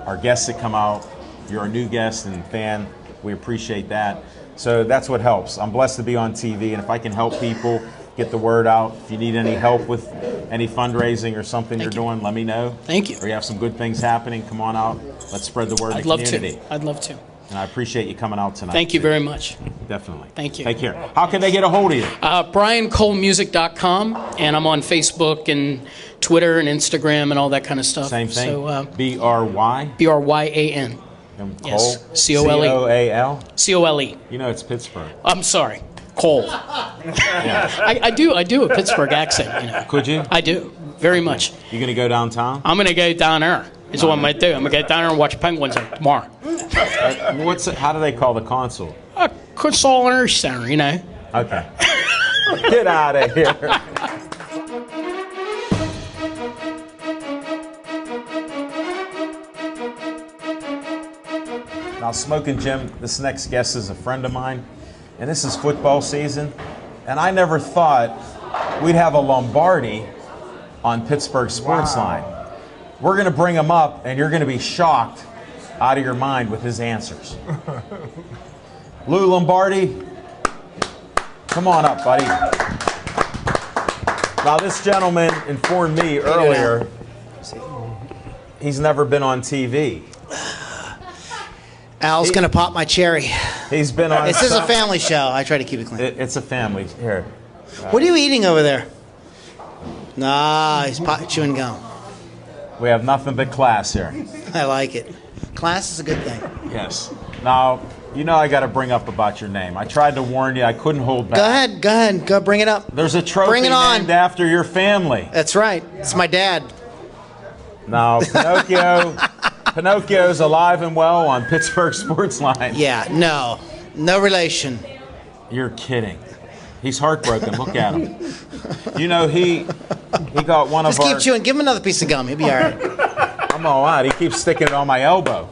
our guests that come out. You're a new guest and fan. We appreciate that. So that's what helps. I'm blessed to be on TV, and if I can help people get the word out, if you need any help with any fundraising or something you're doing, let me know. Thank you. Or you have some good things happening, come on out. Let's spread the word in I'd the love community. to. I'd love to. And I appreciate you coming out tonight. Thank you very much. Definitely. Thank you. Take care. How can they get a hold of you? BrianColeMusic.com, and I'm on Facebook and Twitter and Instagram and all that kind of stuff. Same thing. So B-R-Y? BRYAN. And Cole? Yes. C-O-L-E. C-O-A-L? COLE. You know it's Pittsburgh. I'm sorry. Cole. Yeah. I do a Pittsburgh accent, you know. Could you? I do. Very much. You going to go downtown? I'm going to go down there. Is what I'm going to do. I'm going to go down there and watch Penguins tomorrow. How do they call the console? Consol Energy Center, you know. Okay. Get out of here. Now, Smoking Jim, this next guest is a friend of mine, and this is football season, and I never thought we'd have a Lombardi on Pittsburgh Sportsline. We're going to bring him up, and you're going to be shocked out of your mind with his answers. Lou Lombardi, come on up, buddy. Now, this gentleman informed me earlier he's never been on TV. Al's going to pop my cherry. He's been on. This is a family show. I try to keep it clean. It's a family. Here. What are you eating over there? Nah, he's chewing gum. We have nothing but class here. I like it. Class is a good thing. Yes. Now, you know I got to bring up about your name. I tried to warn you. I couldn't hold back. Go ahead. Go bring it up. There's a trophy Bring it on. named after your family. That's right. It's my dad. Now, Pinocchio's alive and well on Pittsburgh Sportsline. Yeah, no relation. You're kidding. He's heartbroken. Look at him. You know, he got one Just of our... keep chewing. Give him another piece of gum. He'll be all right. I'm all right. He keeps sticking it on my elbow.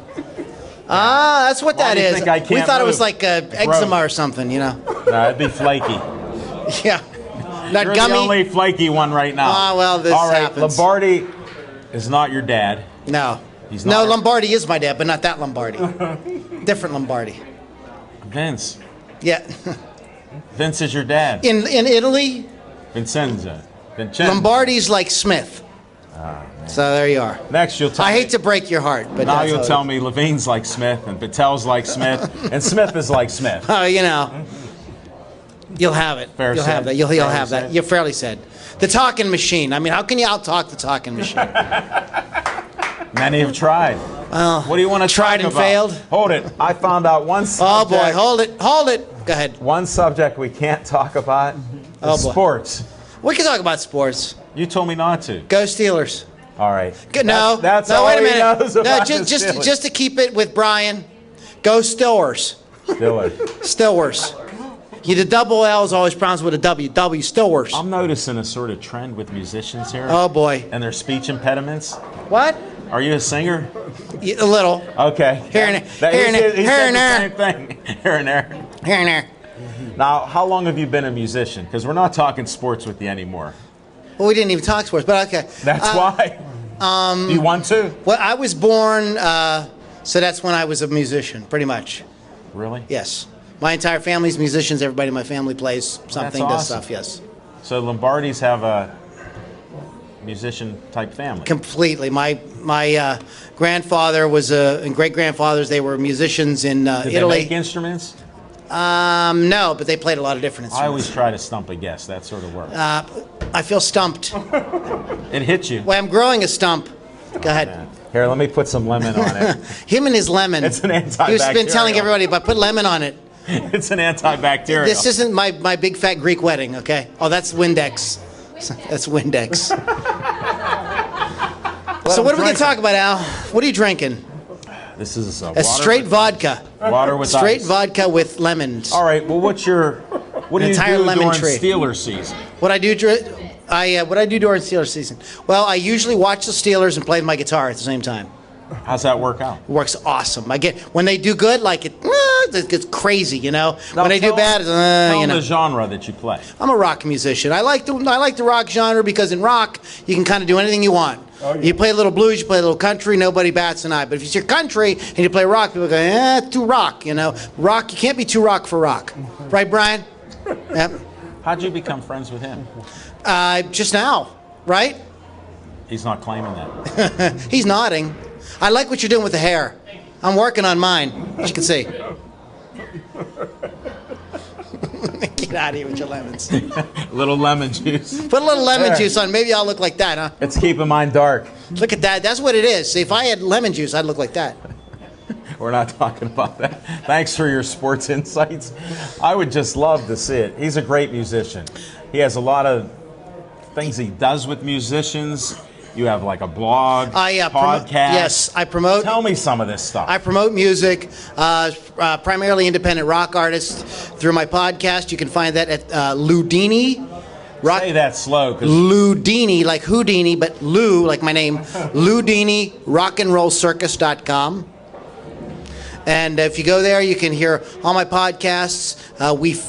Ah, that's what Why that do you is. think I can't We thought it was move? like eczema or something, you know. No, it'd be flaky. Yeah. Not You're gummy. the only flaky one right now. Ah, well, this all right, happens. Lombardi is not your dad. No. He's No, not. Lombardi is my dad, but not that Lombardi. Different Lombardi. Vince. Yeah. Vince is your dad. In Italy, Vincenzo. Lombardi's like Smith. So there you are. Next, you'll tell I me. hate to break your heart, but Now that's you'll how it tell is. me Levine's like Smith and Patel's like Smith and Smith is like Smith. Oh, you know. You'll have it. Fair You'll said. have that. You'll Fairly have that. said. You're fairly said. The talking machine. I mean, how can you out-talk the talking machine? Many have tried. Well, What do you want to tried talk and about? failed. Hold it. I found out one Oh, subject. boy. Hold it. Go ahead. One subject we can't talk about Oh, is boy. sports. We can talk about sports. You told me not to. Go Steelers. All right. No. That's no, all wait a he minute. knows No, about the just Steelers. to keep it with Brian. Go Stillers. Steelers. Stillers. The double L is always pronounced with a W. W. Stillers. I'm noticing a sort of trend with musicians here Oh, boy. and their speech impediments. What? Are you a singer? A little. Okay. Here and there. He Here and said- there. he Here said and the there. same thing. Here and there. Here and there. Now, how long have you been a musician? Because we're not talking sports with you anymore. Well, we didn't even talk sports, but okay. That's why. Do you want to? Well, I was born, so that's when I was a musician, pretty much. Really? Yes. My entire family's musicians. Everybody in my family plays something, does awesome. stuff, yes. So Lombardis have a musician type family. Completely. My grandfather was and great-grandfathers, they were musicians in Did they Italy. make instruments? No, but they played a lot of different I instruments. always try to stump a guess. That sort of works. I feel stumped. It hit you. Well, I'm growing a stump. Go ahead. Here, let me put some lemon on it. Him and his lemon. It's an He's been telling antibacterial. everybody, but put lemon on it. It's an antibacterial. This isn't my big fat Greek wedding, okay? Oh, that's Windex. That's Windex. So what are we going to talk about, Al? What are you drinking? This is a A straight vodka. water with Straight ice. vodka with lemons. All right. Well, what do you entire do lemon during tree. Steelers season? What I do during Steelers season? Well, I usually watch the Steelers and play my guitar at the same time. How's that work out? It works awesome. When they do good, like it gets crazy, you know. Now, When they do tell- bad, tell you them know. the genre that you play. I'm a rock musician. I like the rock genre because in rock you can kind of do anything you want. You play a little blues, you play a little country, nobody bats an eye. But if it's your country and you play rock, people go, too rock, you know. Rock, you can't be too rock for rock. Right, Brian? Yep. How'd you become friends with him? Just now, right? He's not claiming that. He's nodding. I like what you're doing with the hair. I'm working on mine, as you can see. Get out of here with your lemons. A little lemon juice. Put a little lemon There. juice on. Maybe I'll look like that, huh? It's keeping mine dark. Look at that. That's what it is. See, if I had lemon juice, I'd look like that. We're not talking about that. Thanks for your sports insights. I would just love to see it. He's a great musician. He has a lot of things he does with musicians. You have like a blog, podcast. Yes, I promote. Tell me some of this stuff. I promote music, primarily independent rock artists, through my podcast. You can find that at Ludini. Say that slow. Ludini, like Houdini, but Lou, like my name. Ludini, rockandrollcircus.com. And if you go there, you can hear all my podcasts. We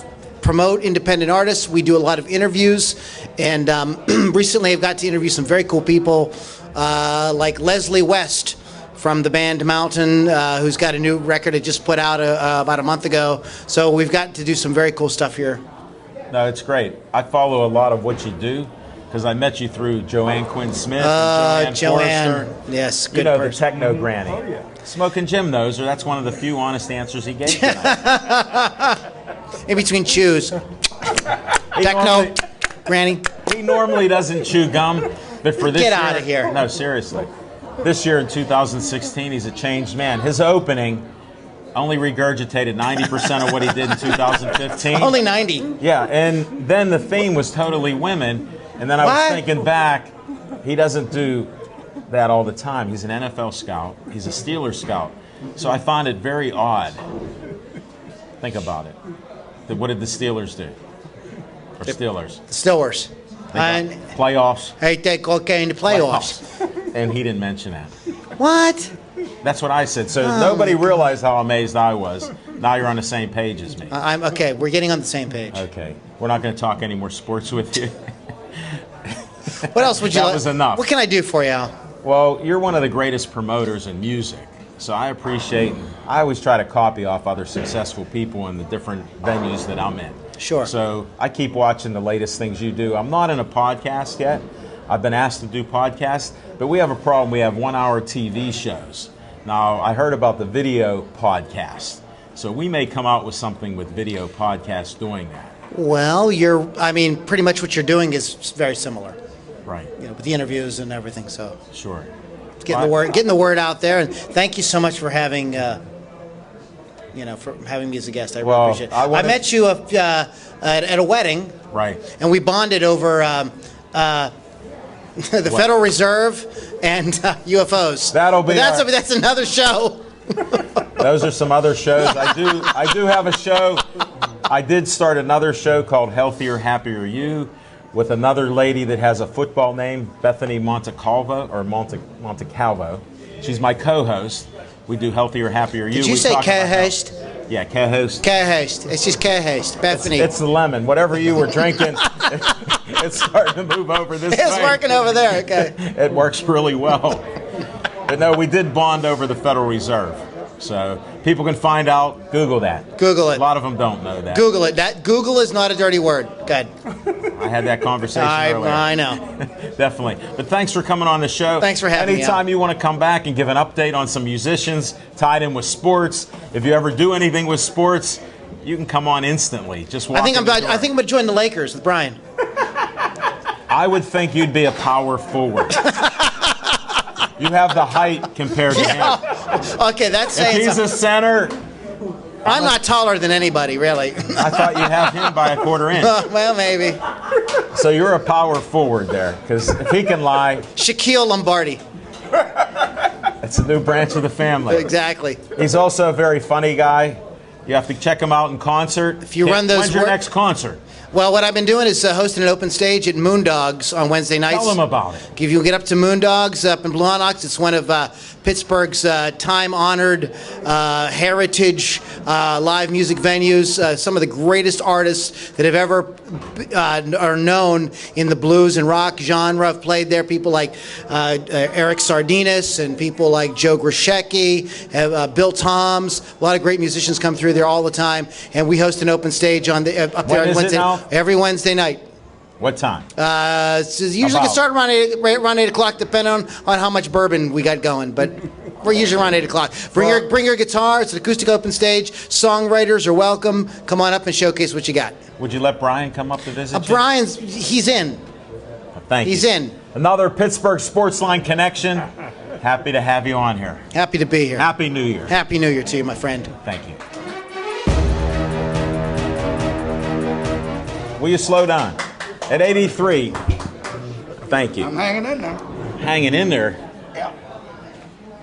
promote independent artists. We do a lot of interviews. And recently I've got to interview some very cool people like Leslie West from the band Mountain, who's got a new record it just put out about a month ago. So we've got to do some very cool stuff here. No, it's great. I follow a lot of what you do because I met you through Joanne Quinn Smith and Joanne, Forrester. yes, good You know, person. the techno granny. Oh, yeah. Smoking Jim knows her. That's one of the few honest answers he gave tonight. In between chews. Techno, Granny. He normally doesn't chew gum, but for this Get year, outta here. No, seriously. this year in 2016, he's a changed man. His opening only regurgitated 90% of what he did in 2015. Only 90. Yeah, and then the theme was totally women. And then I was thinking back, he doesn't do that all the time. He's an NFL scout. He's a Steelers scout. So I find it very odd. Think about it. What did the Steelers do? Or Steelers? The Steelers. And playoffs. Hey, they cocaine the playoffs. And he didn't mention that. What? That's what I said. So nobody realized how amazed I was. Now you're on the same page as me. I'm okay. We're getting on the same page. Okay. We're not going to talk any more sports with you. What else would you like? That was enough. What can I do for you, Al? Well, you're one of the greatest promoters in music. So I always try to copy off other successful people in the different venues that I'm in. Sure. So I keep watching the latest things you do. I'm not in a podcast yet. I've been asked to do podcasts, but we have a problem. We have 1-hour TV shows. Now, I heard about the video podcast. So we may come out with something with video podcasts doing that. Well, pretty much what you're doing is very similar. Right. With the interviews and everything, so. Sure. Getting the word out there, and thank you so much for having, for having me as a guest. I really appreciate it. I met you at a wedding, right? And we bonded over the Federal Reserve and UFOs. That's another show. Those are some other shows. I do have a show. I did start another show called Healthier, Happier You, with another lady that has a football name, Bethany Montecalvo. She's my co-host. We do Healthier, Happier You. Did you say co-host? Yeah, co-host. Co-host. It's just co-host. Bethany. It's the lemon. Whatever you were drinking, it's starting to move over this way. It's working over there, okay. It works really well. But no, we did bond over the Federal Reserve. So people can find out. Google that. Google it. A lot of them don't know that. Google it. Google is not a dirty word. Good. I had that conversation earlier. I know. Definitely. But thanks for coming on the show. Thanks for having me. Anytime you want to come back and give an update on some musicians tied in with sports, if you ever do anything with sports, you can come on instantly. Just walk I think I'm going to join the Lakers with Brian. I would think you'd be a power forward. You have the height compared to him. Okay, that's saying if he's a center. I'm not taller than anybody, really. I thought you'd have him by a quarter inch. Well, maybe. So you're a power forward there, because if he can lie. Shaquille Lombardi. It's a new branch of the family. Exactly. He's also a very funny guy. You have to check him out in concert. If you run those. When's your next concert? Well, what I've been doing is hosting an open stage at Moondogs on Wednesday nights. Tell them about it. If you get up to Moondogs up in Blue Onyx, it's one of Pittsburgh's time-honored heritage live music venues. Some of the greatest artists that have ever are known in the blues and rock genre have played there. People like Eric Sardinas and people like Joe Grishecki, Bill Toms. A lot of great musicians come through there all the time. And we host an open stage up there on Wednesday. Every Wednesday night. What time? So usually can start around 8 o'clock, depending on how much bourbon we got going. But we're usually around 8 o'clock. Bring your guitar. It's an acoustic open stage. Songwriters are welcome. Come on up and showcase what you got. Would you let Brian come up to visit you? He's in. Thank you. He's in. Another Pittsburgh Sportsline connection. Happy to have you on here. Happy to be here. Happy New Year. Happy New Year to you, my friend. Thank you. Will you slow down? At 83, thank you. I'm hanging in there. Hanging in there? Yeah.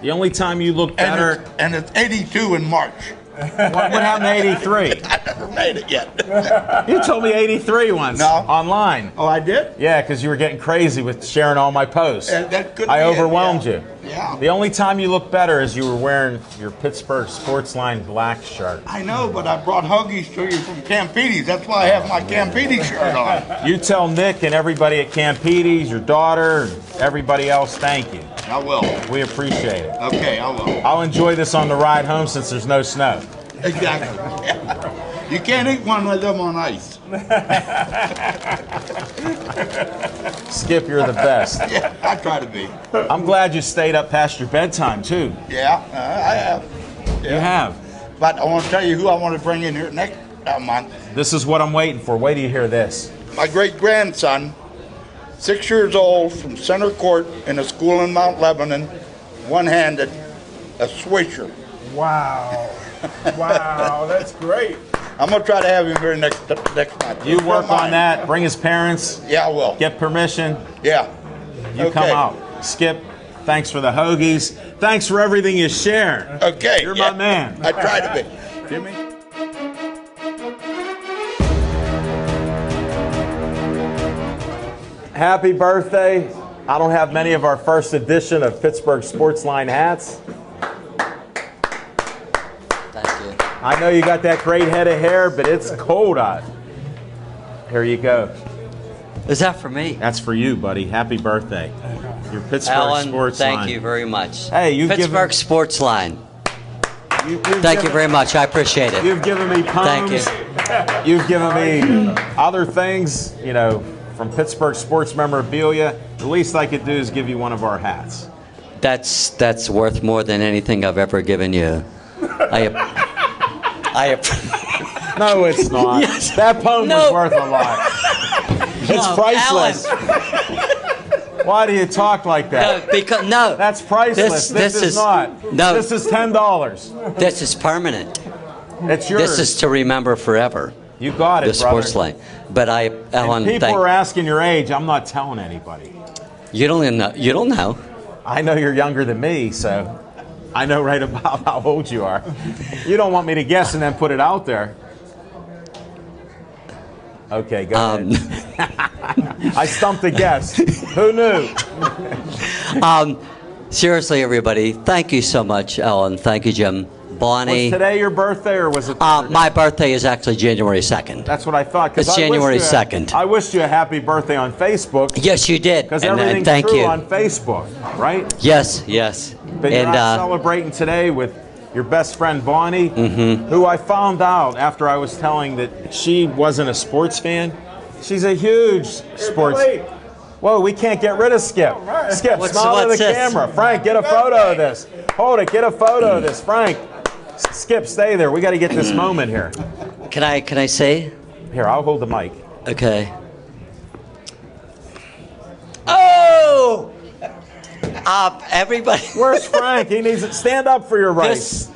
The only time you look better... And it's 82 in March. What happened to 83? I never made it yet. You told me 83 once. No. Online. Oh, I did? Yeah, because you were getting crazy with sharing all my posts. That could I be overwhelmed you. Yeah. The only time you look better is you were wearing your Pittsburgh Sportsline black shirt. I know, but I brought Huggies to you from Campede's. That's why I have my Campede shirt on. You tell Nick and everybody at Campede's, your daughter, and everybody else, thank you. I will. We appreciate it. Okay, I will. I'll enjoy this on the ride home since there's no snow. Exactly. You can't eat one of them on ice. Skip, you're the best. Yeah, I try to be. I'm glad you stayed up past your bedtime, too. Yeah, I have. Yeah. You have. But I want to tell you who I want to bring in here next month. This is what I'm waiting for. Wait till you hear this. My great-grandson, 6 years old, from Center Court in a school in Mount Lebanon, one-handed, a swisher. Wow. Wow, that's great. I'm gonna try to have him here next month. You work on that. Bring his parents. Yeah, I will. Get permission. Yeah. You come out. Skip, thanks for the hoagies. Thanks for everything you share. Okay. You're my man. I try to be. Jimmy? Happy birthday. I don't have many of our first edition of Pittsburgh Sportsline hats. Thank you. I know you got that great head of hair, but it's cold out. Here you go. Is that for me? That's for you, buddy. Happy birthday. Your Pittsburgh Alan, Sportsline. thank you very much. Hey, you've Pittsburgh Sportsline. Thank you very much. I appreciate it. You've given me poems. Thank You've given me other things, you know, from Pittsburgh sports memorabilia. The least I could do is give you one of our hats. That's worth more than anything I've ever given you. No, it's not. Yes. That poem No. was worth a lot. It's No, priceless. Why do you talk like that? No, because no. That's priceless. This is not. No. This is $10. This is permanent. It's yours. This is to remember forever. You got it, the brother. sports line. But Alan, And people are asking your age. I'm not telling anybody. You don't even know. You don't know. I know you're younger than me, so I know right about how old you are. You don't want me to guess and then put it out there. Okay, go ahead. I stumped a guess. Who knew? Seriously, everybody, thank you so much, Ellen. Thank you, Jim. Bonnie. Was today your birthday or was it? My birthday is actually January 2nd. That's what I thought. 'Cause It's January 2nd. I wished you a happy birthday on Facebook. Yes, you did. Because And everything's thank true you. on Facebook, right? Yes, yes. But you're out celebrating today with your best friend Bonnie, who I found out after I was telling that she wasn't a sports fan. She's a huge sports. Whoa, we can't get rid of Skip. Skip, smile to the camera. Frank, get a photo of this. Hold it, get a photo of this. Frank, Skip, stay there. We got to get this moment here. Can I say? Here, I'll hold the mic. Okay. Oh! Everybody. Where's Frank? He needs to stand up for your rights.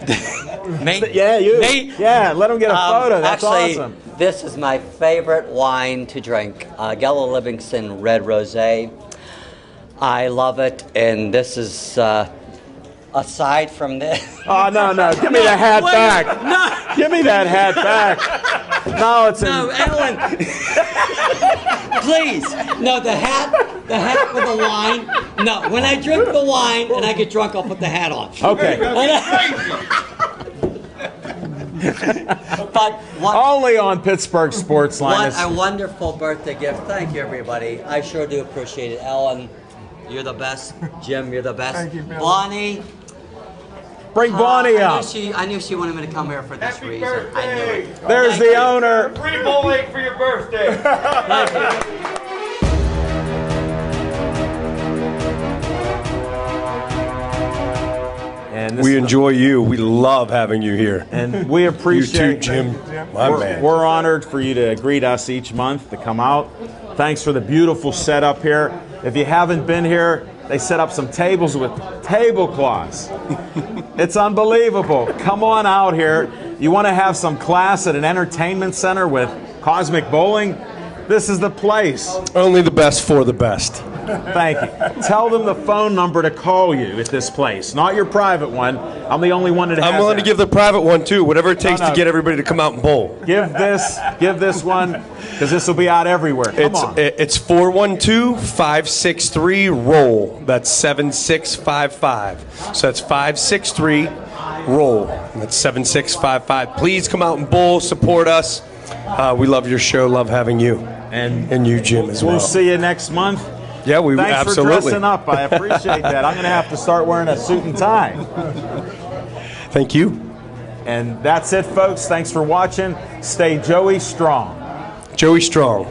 Me? Yeah, you. Me? Yeah, let him get a photo. That's actually, awesome. This is my favorite wine to drink, Gallo Livingston Red Rosé. I love it, and this is aside from this. Oh no! Give me the hat back. No. Give me that hat back. No, it's no, Ellen. Please, no, the hat with the wine. No, when I drink the wine and I get drunk, I'll put the hat on. Okay. But only on Pittsburgh Sportsline. What a wonderful birthday gift! Thank you, everybody. I sure do appreciate it. Ellen, you're the best. Jim, you're the best. Thank you, Bill. Bonnie. Bring Bonnie up. I knew she wanted me to come here for this reason. I knew it. There's the owner. Free bowling for your birthday. Thank you. And we enjoy you. We love having you here. And we appreciate you too, Jim. My man. We're honored for you to greet us each month to come out. Thanks for the beautiful setup here. If you haven't been here, they set up some tables with tablecloths. It's unbelievable. Come on out here. You want to have some class at an entertainment center with Cosmic Bowling? This is the place. Only the best for the best. Thank you. Tell them the phone number to call you at this place, not your private one. I'm the only one that has I'm willing that. to give the private one too, whatever it takes to get everybody to come out and bowl. Give this one, because this will be out everywhere. Come on. It's 412-563-ROLL. That's 7655. So that's 563-ROLL. That's 7655. Please come out and bowl, support us. We love your show, love having you. And you, Jim, as well. We'll see you next month. Yeah, we Thanks absolutely. for dressing up. I appreciate that. I'm going to have to start wearing a suit and tie. Thank you. And that's it, folks. Thanks for watching. Stay Joey strong. Joey strong.